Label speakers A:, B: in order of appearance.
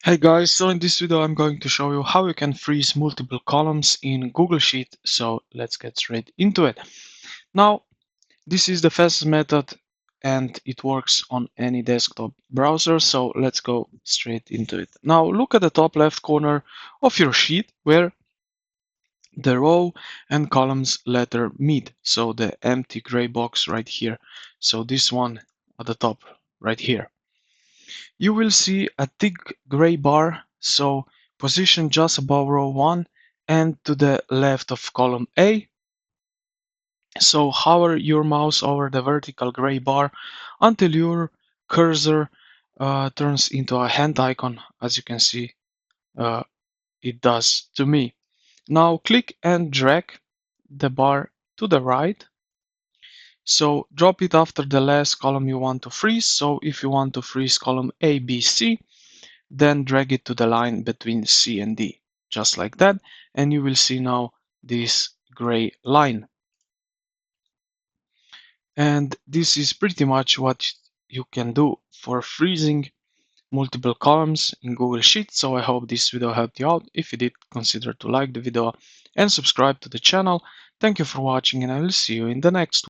A: Hey guys, so in this video I'm going to show you how you can freeze multiple columns in Google Sheet. So let's get straight into it. Now, this is the fastest method and it works on any desktop browser. So let's go straight into it. Now look at the top left corner of your sheet where the row and columns letter meet. So the empty gray box right here. So this one at the top right here. You will see a thick gray bar, so position just above row 1 and to the left of column A. So hover your mouse over the vertical gray bar until your cursor turns into a hand icon, as you can see uh, it does to me. Now click and drag the bar to the right. So drop it after the last column you want to freeze. So if you want to freeze column A, B, C, then drag it to the line between C and D, just like that, and you will see now this gray line. And this is pretty much what you can do for freezing multiple columns in Google Sheets. So I hope this video helped you out. If you did, consider to like the video and subscribe to the channel. Thank you for watching, and I will see you in the next one.